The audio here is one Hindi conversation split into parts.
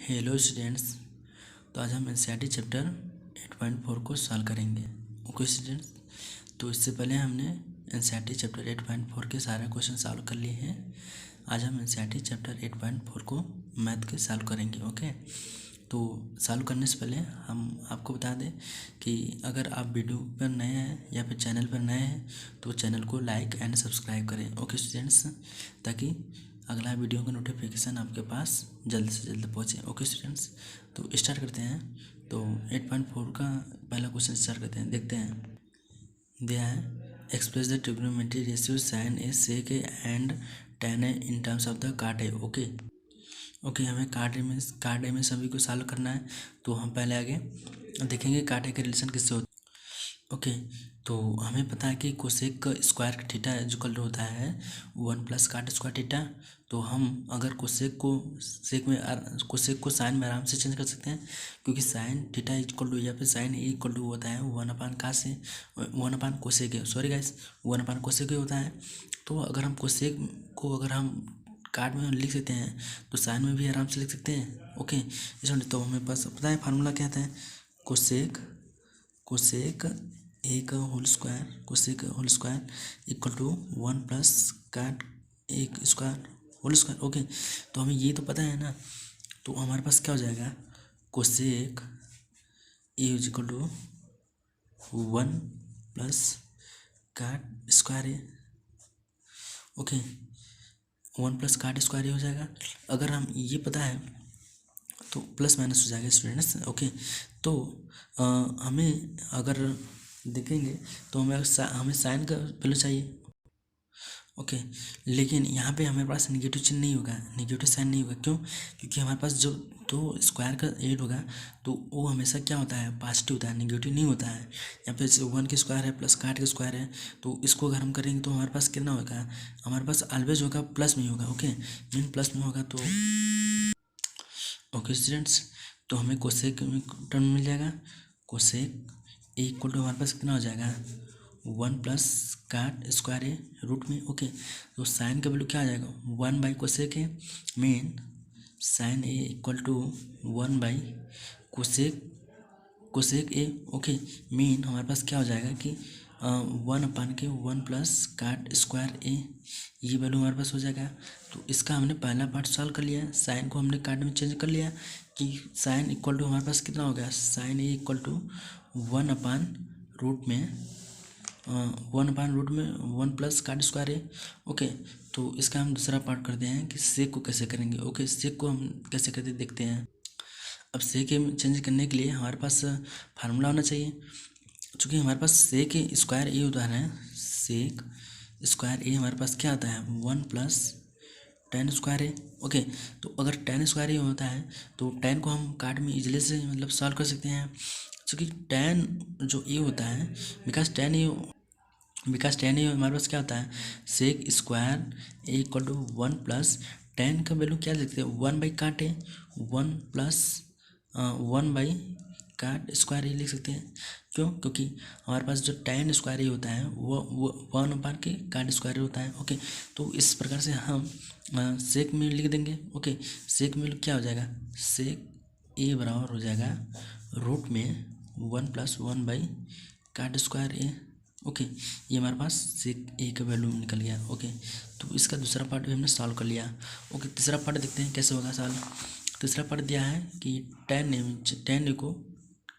Hello students. तो आज हम एनसीईआरटी चैप्टर 8.4 को सॉल्व करेंगे। ओके स्टूडेंट्स, तो इससे पहले हमने एनसीईआरटी चैप्टर 8.4 के सारे क्वेश्चन सॉल्व कर लिए हैं। आज हम एनसीईआरटी चैप्टर 8.4 को मैथ के सॉल्व करेंगे। ओके, तो सॉल्व करने से पहले हम आपको बता दें कि अगर आप वीडियो पर नए हैं या फिर चैनल पर नए हैं तो चैनल को लाइक एंड सब्सक्राइब करें। ओके स्टूडेंट्स, ताकि अगला वीडियो का नोटिफिकेशन आपके पास जल्द से जल्द पहुँचे। ओके स्टूडेंट्स, तो स्टार्ट करते हैं। तो 8.4 का पहला क्वेश्चन स्टार्ट करते हैं, देखते हैं। दिया है express the trigonometry ratio sine a sec a and tan a in terms of the cot a. Okay, हमें काट ए में सभी को सॉल्व करना है। तो हम पहले आगे देखेंगे काट ए के रिलेशन किससे होता है। ओके, तो हमें पता है कि कोसेक का स्क्वायर थीटा इक्वल होता है 1 प्लस काट स्क्वायर थीटा। तो हम अगर कोसेक को साइन में आराम से चेंज कर सकते हैं, क्योंकि साइन थीटा इक्वल टू या फिर साइन ए इक्वल टू होता है 1 अपान कोसेक होता है। तो अगर हम कोसेक को काट में लिख सकते हैं तो साइन में भी आराम से लिख सकते हैं। ओके, इसमें तो हमें पास पता है फार्मूला क्या था, कोसेक ए का whole square equal to 1 plus cot एक स्क्वायर होल स्क्वायर। ओके, तो हमें ये तो पता है ना, तो हमारे पास क्या हो जाएगा, cosec A is equal to 1 plus cot square A. Okay, 1 plus cot square A हो जाएगा। अगर हम ये पता है तो प्लस माइनस हो जाएगा स्टूडेंट्स। ओके, तो हमें अगर देखेंगे तो हमें साइन का वैल्यू चाहिए। ओके, लेकिन यहाँ पे हमारे पास निगेटिव चिन्ह नहीं होगा, निगेटिव साइन नहीं होगा। क्यों? क्योंकि हमारे पास जो तो स्क्वायर का एड होगा तो वो हमेशा क्या होता है, पॉजिटिव होता है, निगेटिव नहीं होता है। यहाँ पे 1 के स्क्वायर है प्लस काट के स्क्वायर है, तो इसको अगर हम करेंगे तो हमारे पास कितना होगा, हमारे पास ऑलवेज होगा प्लस में ही होगा। ओके, मीन प्लस में होगा। तो ओके स्टूडेंट्स, तो हमें कोसेक टर्म मिल जाएगा। कोसेक ए इक्वल टू हमारे पास कितना हो जाएगा, 1 plus cot square a root में। ओके, तो साइन का वैल्यू क्या आ जाएगा, 1 by cosec a, mean sine a equal to 1 by cosec a. Okay, mean हमारे पास क्या हो जाएगा कि 1 प्लस काट स्क्वायर ए, ये वैल्यू हमारे पास हो जाएगा। तो इसका हमने पहला पार्ट सॉल्व कर लिया, साइन को हमने काट में चेंज कर लिया कि साइन इक्वल टू हमारे पास कितना हो गया, sine a equal to 1 upon root में 1 प्लस काट स्क्वायर ए। ओके, तो इसका हम दूसरा पार्ट करते हैं कि सेक को कैसे करेंगे। ओके, सेक को हम कैसे करते देखते हैं। अब सेक चेंज करने के लिए हमारे पास फार्मूला होना चाहिए। चूँकि हमारे पास सेक स्क्वायर ए होता है, सेक स्क्वायर ए हमारे पास क्या आता है, 1 प्लस tan स्क्वायर ए। ओके, तो अगर tan स्क्वायर ए होता है तो tan को हम काट में इजली से मतलब सॉल्व कर सकते हैं। क्योंकि tan जो ए होता है, बिकॉज tan ए हमारे पास क्या होता है, sec square a equal to 1 plus tan का वैल्यू क्या लिखते हैं, 1 by cot a, 1 plus 1 by cot square a लिख सकते हैं। क्यों? क्योंकि हमारे पास जो tan स्क्वायर ए होता है वो 1 अपान के काट स्क्वायर होता है। ओके, तो इस प्रकार से हम सेक में लिख देंगे। ओके, सेक में क्या हो जाएगा, सेक ए बराबर हो जाएगा रूट में 1 plus 1 by cot square A. Okay, ये हमारे पास सेक ए का वैल्यू निकल गया। ओके, तो इसका दूसरा पार्ट भी हमने सॉल्व कर लिया। ओके, तीसरा पार्ट देखते हैं कैसे होगा सॉल्व। तीसरा पार्ट दिया है कि tan ए को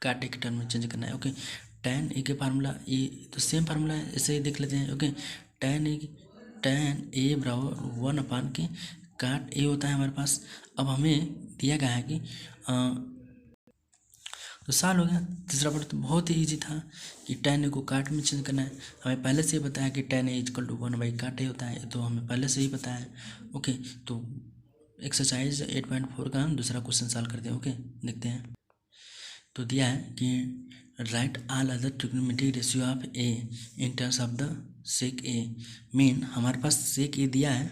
काटे के टर्म में चेंज करना है। ओके, tan ए के फार्मूला ए तो सेम फार्मूला है, ऐसे ही देख लेते हैं। ओके, tan ए बराबर 1 अपान के काट ए होता है हमारे पास। अब हमें दिया गया है कि तो सॉल्व हो गया। तीसरा पार्ट तो बहुत ही ईजी था कि tan ए को काट में चेंज करना है। हमें पहले से ही बताया कि tan a equal to 1 by cot a होता है, तो हमें पहले से ही पता है। ओके, तो एक्सरसाइज 8.4 का हम दूसरा क्वेश्चन सॉल्व करते हैं। ओके, देखते हैं। तो दिया है कि right all other trigonometric ratio of A in terms of the sake A. Mean हमारे पास सेक ए दिया है।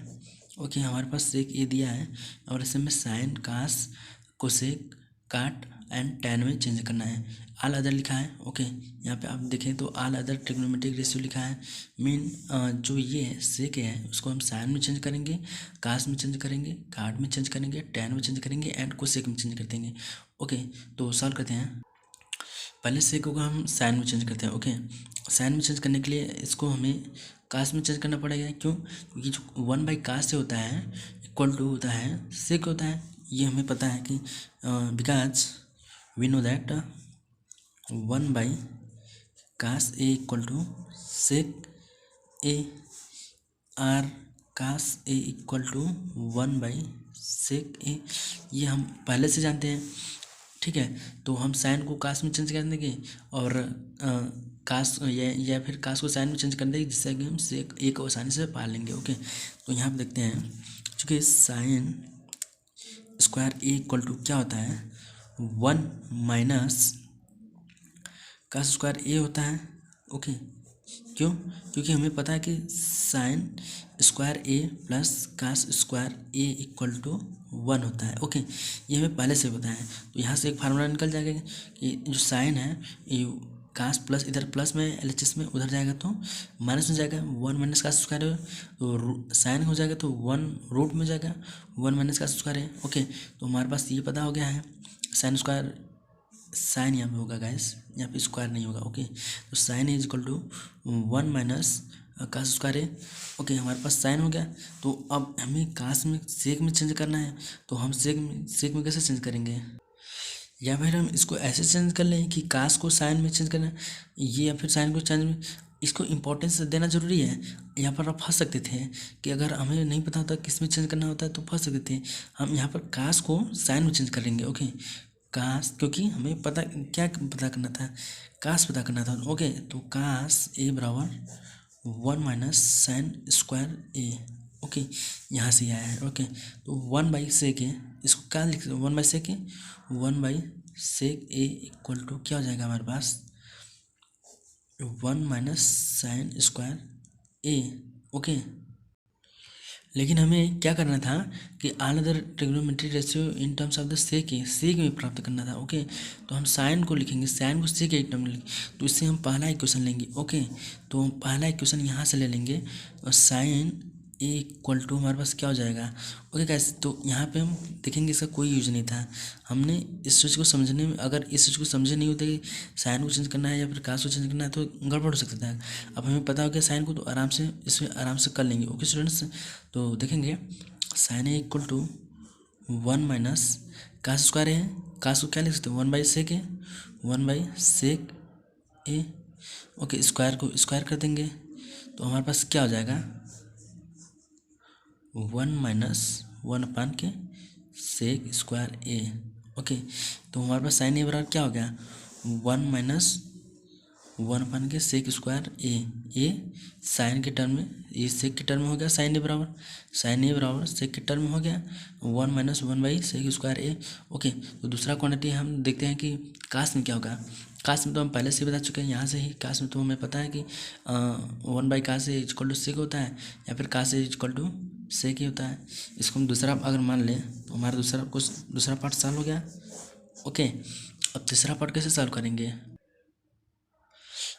ओके, हमारे पास सेक ए दिया है और इसमें साइन कास कोसेक काट एंड टैन में चेंज करना है। ऑल अदर लिखा है। ओके, यहाँ पे आप देखें तो ऑल अदर ट्रिग्नोमेट्रिक रेशियो लिखा है। मीन जो ये है सेक है उसको हम साइन में चेंज करेंगे, कास में चेंज करेंगे, काट में चेंज करेंगे, टैन में चेंज करेंगे एंड कोसेक में चेंज कर देंगे। ओके, तो सॉल्व करते हैं। पहले सेक को हम साइन में चेंज करते हैं। ओके, साइन में चेंज करने के लिए इसको हमें कास में चेंज करना पड़ेगा। क्यों? क्योंकि जो 1/कास से होता है इक्वल टू होता है सेक होता है। ये हमें पता है कि बिकॉज वी नो दैट 1/कास A equal to sec A or cos A equal to 1/सेक ए, ये हम पहले से जानते हैं। ठीक है, तो हम साइन को कास में चेंज कर देंगे और कास या फिर कास को साइन में चेंज कर देंगे, जिससे कि हम सेक ए को आसानी से पा लेंगे। ओके, तो यहाँ पर देखते हैं चूँकि sine square a equal to क्या होता है 1 माइनस कास स्क्वायर ए होता है। ओके, क्यों? क्योंकि हमें पता है कि sine square a plus cos square a equal to 1 होता है। ओके, ये हमें पहले से पता है। तो यहाँ से एक फार्मूला निकल जाएगा कि जो साइन है ये कास प्लस इधर प्लस में एलएचएस में उधर जाएगा तो माइनस में जाएगा। 1 माइनस कास स्क्वायर तो साइन हो जाएगा तो 1 रूट में जाएगा 1 माइनस कास स्क्वायर है। ओके, तो हमारे पास ये पता हो गया है। साइन स्क्वायर साइन यहाँ पे होगा गाइस, यहाँ पे स्क्वायर नहीं होगा। ओके, तो sine is equal to 1 minus cos square है। ओके, हमारे पास साइन हो गया। तो अब हमें कास में सेक में चेंज करना है, तो हम सेक में कैसे चेंज करेंगे? या फिर हम इसको ऐसे चेंज कर लें कि कास को साइन में चेंज करना है ये, या फिर साइन को चेंज में। इसको इम्पोर्टेंस देना जरूरी है। यहाँ पर आप फंस सकते थे कि अगर हमें नहीं पता होता किस में चेंज करना होता है तो फंस सकते थे। हम यहाँ पर कास को साइन में चेंज करेंगे। ओके, कास, क्योंकि हमें पता क्या पता करना था, कास पता करना था। ओके, तो कास ए बराबर 1 माइनस साइन स्क्वायर ए। ओके, यहाँ से आया है। ओके, तो 1/सेक ए, इसको क्या लिख सकते 1/सेक ए, 1/सेक ए इक्वल टू क्या हो जाएगा हमारे पास 1 माइनस साइन स्क्वायर ए। ओके, लेकिन हमें क्या करना था कि all other trigonometric ratio in terms of the sake में प्राप्त करना था। ओके, तो हम साइन को लिखेंगे, साइन को सेक एक टर्म में लिखेंगे, तो इससे हम पहला इक्वेशन लेंगे। ओके, तो हम पहला इक्वेशन यहाँ से ले लेंगे और साइन ए इक्वल टू हमारे पास क्या हो जाएगा। ओके कैसे, तो यहाँ पे हम देखेंगे इसका कोई यूज नहीं था। हमने इस चीज़ को समझने में, अगर इस चीज़ को समझे नहीं होते कि साइन को चेंज करना है या फिर कास को चेंज करना है तो गड़बड़ हो सकता था। अब हमें पता हो गया साइन को, तो आराम से इसमें आराम से कर लेंगे। ओके स्टूडेंट्स, तो देखेंगे sine a equal to 1 minus cos square है, कास को क्या लिख सकते हैं 1/सेक है, 1/सेक ए। ओके, स्क्वायर को स्क्वायर कर देंगे तो हमारे पास क्या हो जाएगा 1 माइनस 1 अपान के सेक स्क्वायर ए। ओके, तो हमारे पास साइन ए बराबर क्या हो गया 1 माइनस 1 अपान के सेक स्क्वायर ए साइन के टर्म में, ये सेक के टर्म में हो गया साइन ए बराबर सेक के टर्म में हो गया 1 माइनस 1/सेक स्क्वायर ए। ओके, तो दूसरा क्वांटिटी हम देखते हैं कि कास में क्या होगा। कास में तो हम पहले से बता चुके हैं, यहाँ से ही कास में तो हमें पता है कि 1/कास ए इक्वल टू सेक होता है या फिर कास ए इक्वल टू सेक ही होता है। इसको हम दूसरा अगर मान लें तो हमारा दूसरा पार्ट सॉल्व हो गया। ओके, अब तीसरा पार्ट कैसे सॉल्व करेंगे?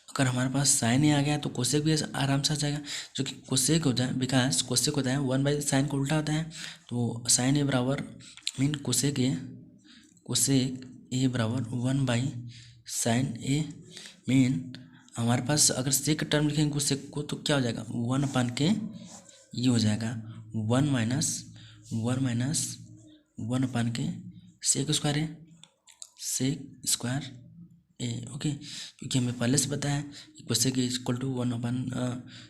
अगर हमारे पास साइन ए आ गया तो कोसेक भी आराम से आ जाएगा, जो कि कोसेक होता है, बिकॉज कोसेक होता है 1/साइन को उल्टा होता है। तो साइन ए बराबर मीन कोसेक ए बराबर 1/साइन ए। मीन हमारे पास अगर सेक का टर्म लिखेंगे कोसेक को तो क्या हो जाएगा 1 अपान के ये हो जाएगा 1 माइनस 1 अपान के सेक स्क्वायर है, सेक स्क्वायर ए। ओके, क्योंकि हमें पहले से पता है कि cosec equal to 1 upon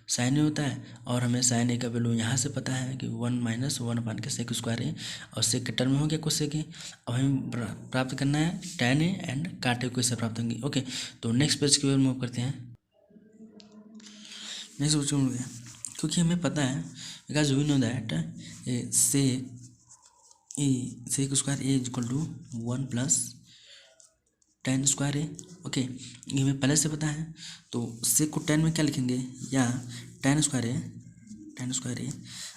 sine A होता है और हमें साइन ए का वैल्यू यहाँ से पता है कि 1 माइनस 1 अपान के सेक स्क्वायर ए, और सेक के टर्म में हो गया कोसेक ए। अब हमें प्राप्त करना है टैन ए एंड काट ए को इससे प्राप्त होंगे। ओके, तो नेक्स्ट पेज की ओर मूव करते हैं। नेक्स्ट पेज में क्योंकि हमें पता है because we know that sec square a is equal to 1 plus tan square A. Okay, ये हमें पहले से पता है, तो सेक को टैन में क्या लिखेंगे या टैन स्क्वायर ए।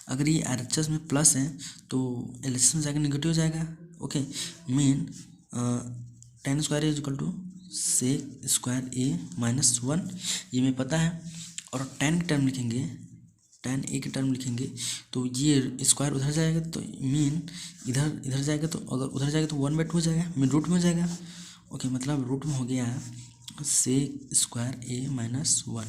अगर ये RHS में प्लस है तो LHS में जाकर नेगेटिव हो जाएगा। Okay, mean tan square is equal to sec square a minus one, ये हमें पता है। और टेन की टर्म लिखेंगे, टेन ए की टर्म लिखेंगे तो ये स्क्वायर उधर जाएगा तो मीन इधर जाएगा, तो अगर उधर जाएगा तो 1/2 हो जाएगा, मीन रूट में हो जाएगा। ओके, मतलब रूट में हो गया सेक स्क्वायर ए माइनस वन।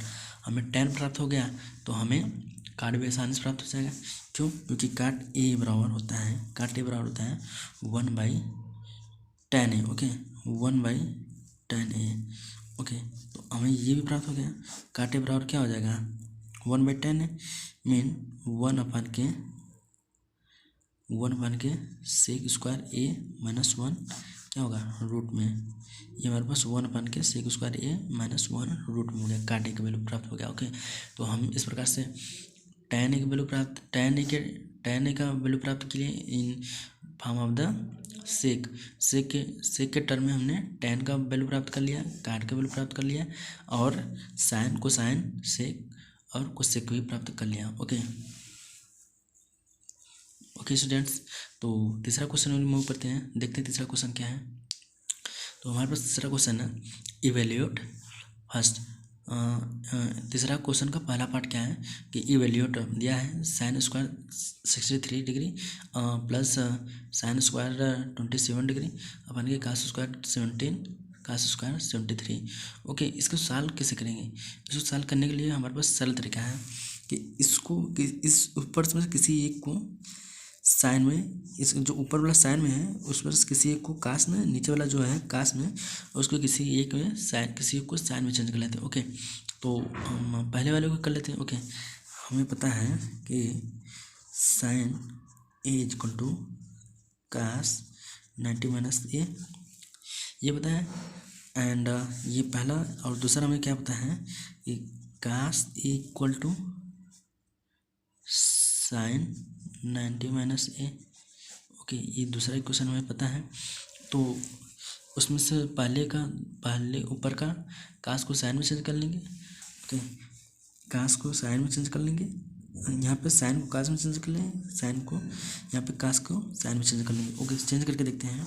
हमें टेन प्राप्त हो गया तो हमें काट भी आसानी से प्राप्त हो जाएगा। क्यों? क्योंकि काट ए बराबर होता है 1/10 ए। ओके, 1/10 ए। ओके, तो हमें ये भी प्राप्त हो गया। काट ए बराबर क्या हो जाएगा? 1/10 है, mean 1/के sec square a minus one क्या होगा? रूट में। ये हमारे पास 1/के सेक square a minus one root में हो गया, काट ए का वैल्यू प्राप्त हो गया। ओके, तो हम इस प्रकार से tan ए का वैल्यू प्राप्त किए in form of the sake के टर्म में हमने tan का वैल्यू प्राप्त कर लिया, काट का वैल्यू प्राप्त कर लिया, और साइन कोसाइन सेक और कोसेक भी प्राप्त कर लिया। ओके स्टूडेंट्स, तो तीसरा क्वेश्चन में मूव करते हैं, देखते हैं तीसरा क्वेश्चन क्या है। तो हमारे पास तीसरा क्वेश्चन है इवेल्यूट फर्स्ट। तीसरा क्वेश्चन का पहला पार्ट क्या है कि इवेल्यूट दिया है sine square 63 degree plus sine square 27 degree upon के cos square 17 cos square 73। Okay, इसको सॉल्व कैसे करेंगे? इसको सॉल्व करने के लिए हमारे पास सरल तरीका है कि इस ऊपर से किसी एक को साइन में, इस जो ऊपर वाला साइन में है उस पर किसी एक को कास में, नीचे वाला जो है कास में, उसको किसी एक में साइन, किसी एक को साइन में चेंज कर लेते हैं। ओके, तो हम पहले वाले को कर लेते हैं। ओके, हमें पता है कि sine A is equal to cos 90 minus A, ये पता है। एंड ये पहला, और दूसरा हमें क्या पता है कि cos A equal to sine 90 minus A. Okay, ये दूसरा इक्वेशन हमें पता है। तो उसमें से पहले ऊपर का कास को साइन में चेंज कर लेंगे। ओके, कास को साइन में चेंज कर लेंगे, यहाँ पे साइन को कास में चेंज कर लेंगे, साइन को यहाँ पे कास को साइन में चेंज कर लेंगे। ओके, चेंज करके देखते हैं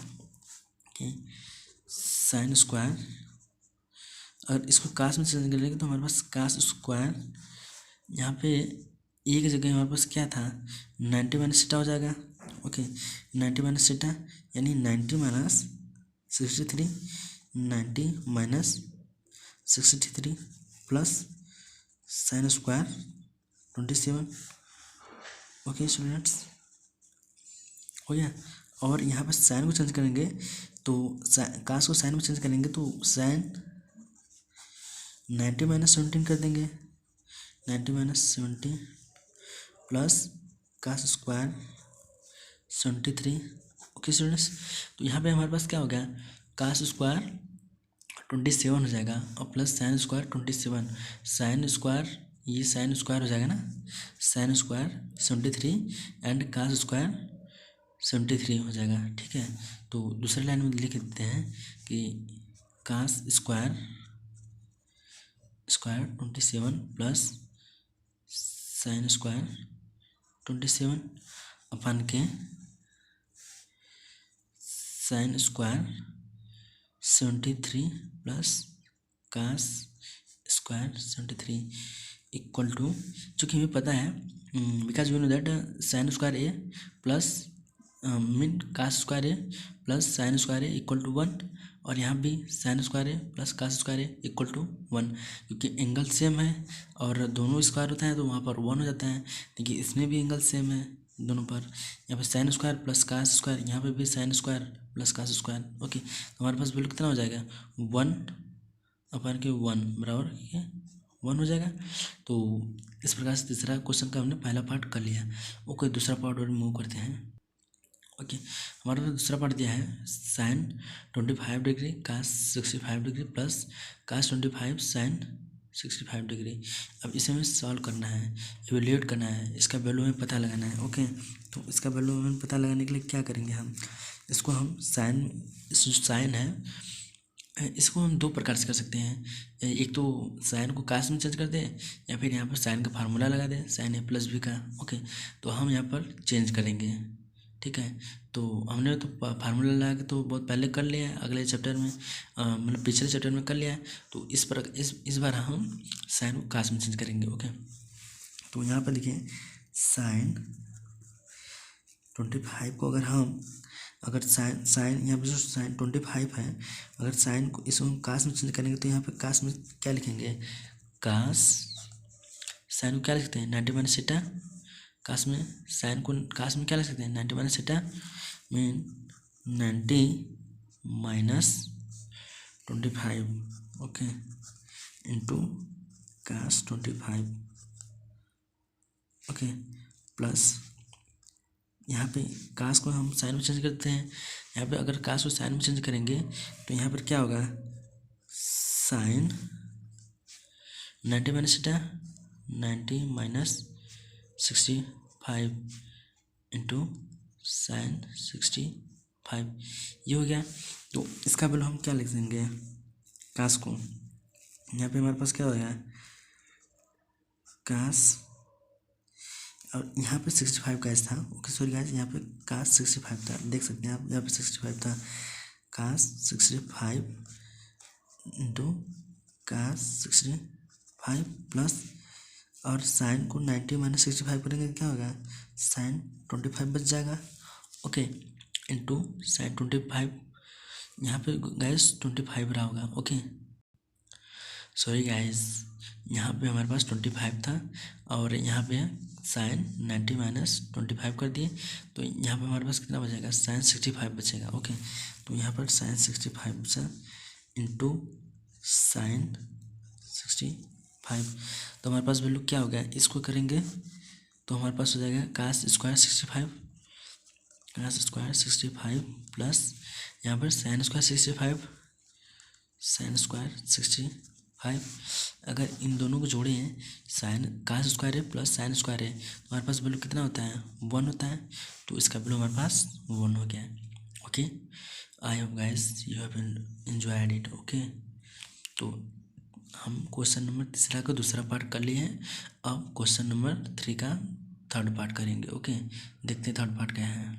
कि साइन स्क्वायर, अगर इसको कास में चेंज कर लेंगे तो हमारे पास कास स्क्वायर, यहाँ पे ए की जगह हमारे पास क्या था 90 माइनस सीटा हो जाएगा। ओके, 90 माइनस सीटा यानी 90 minus 63, 90 minus 63 plus sine square 27। Okay students, हो गया। और यहाँ पर साइन को चेंज करेंगे तो कास को साइन में चेंज करेंगे तो साइन 90 माइनस 17 कर देंगे, 90 minus 17 plus cos square 73। Okay students, तो यहाँ पे हमारे पास क्या हो गया, कास स्क्वायर 27 हो जाएगा और plus sine square 27, sine square, ये साइन स्क्वायर हो जाएगा ना, sine square 73 and cos square 73 हो जाएगा। ठीक है, तो दूसरे लाइन में लिख देते हैं कि cos square 27 plus sine square 27 अपन के sine square 73 plus cos square 73 equal to, चूँकि हमें पता है because we know that sine square a plus mean cos square a plus sine square a equal to 1, और यहाँ भी sine square a plus cos square a equal to 1, क्योंकि एंगल सेम है और दोनों स्क्वायर होता है तो वहाँ पर 1 हो जाता है। देखिए इसमें भी एंगल सेम है दोनों पर, यहाँ पर sine square plus cos square, यहाँ पे भी sine square plus cos square. Okay, तो हमारे पास वैल्यू कितना हो जाएगा 1/1 बराबर 1 हो जाएगा। तो इस प्रकार से तीसरा क्वेश्चन का हमने पहला पार्ट कर लिया। ओके, दूसरा पार्ट और मूव करते हैं। ओके, हमारे पास दूसरा पार्ट दिया है sine 25 degree cos 65 degree plus cos 25 sine 65 degree. अब इसे हमें सॉल्व करना है, इवेल्यूएट करना है, इसका वैल्यू हमें पता लगाना है। ओके, तो इसका वैल्यू हमें पता लगाने के लिए क्या करेंगे, हम इसको हम साइन है, इसको हम दो प्रकार से कर सकते हैं। एक तो साइन को कास में चेंज कर दें या फिर यहाँ पर साइन का फार्मूला लगा दें साइन ए प्लस बी का। ओके, तो हम यहाँ पर चेंज करेंगे ठीक है। तो हमने तो फार्मूला लगा के तो बहुत पहले कर लिया है, अगले चैप्टर में मतलब पिछले चैप्टर में कर लिया है। तो इस बार हम साइन को कास में चेंज करेंगे। ओके, तो यहाँ पर देखिए साइन 25 को अगर साइन यहाँ पे जो साइन 25 है, अगर साइन को इसको हम कास में चेंज करेंगे तो यहाँ पे कास में क्या लिखेंगे, कास साइन को क्या लिखते हैं 90 माइनस थीटा। कास में साइन को कास में क्या लिख सकते हैं 90 minus theta, mean 90 minus 25 okay into cos 25 okay plus यहाँ पे कास को हम साइन में चेंज करते हैं। यहाँ पे अगर कास को साइन में चेंज करेंगे तो यहाँ पर क्या होगा, sine 90 minus theta 90 minus 65 into sine 65 ये हो गया। तो इसका वैल्यू हम क्या लिख देंगे, कास को यहाँ पे हमारे पास क्या हो गया, कास और यहाँ पे 65 कास था। ओके सॉरी गाइस, यहाँ पे कास 65 था, देख सकते हैं आप, यहाँ पे 65 था, कास 65 इंटू कास 65 प्लस और साइन को 90 माइनस 65 करेंगे क्या होगा, साइन 25 बच जाएगा। ओके इंटू साइन 25, यहाँ पे गाइस 25 रहा होगा। ओके सॉरी गाइस, यहाँ पे हमारे पास 25 था और यहाँ पे साइन 90 माइनस 25 कर दिए, तो यहाँ पे हमारे पास कितना बचेगा, साइन 65 बचेगा। ओके तो यहाँ पर साइन 65 बचा इंटू साइन 65, तो हमारे पास वैल्यू क्या हो गया, इसको करेंगे तो हमारे पास हो जाएगा cos square 65, cos square 65 plus यहाँ पर साइन स्क्वायर 65, साइन स्क्वायर 65। अगर इन दोनों को जोड़े हैं, साइन कास स्क्वायर है प्लस साइन स्क्वायर है, तो हमारे पास वैल्यू कितना होता है, 1 होता है। तो इसका वैल्यू हमारे पास 1 हो गया है। Okay I hope guys you have enjoyed it. Okay तो हम क्वेश्चन नंबर 3 का दूसरा पार्ट कर लिए हैं, अब क्वेश्चन नंबर 3 का थर्ड पार्ट करेंगे। ओके देखते हैं थर्ड पार्ट क्या है।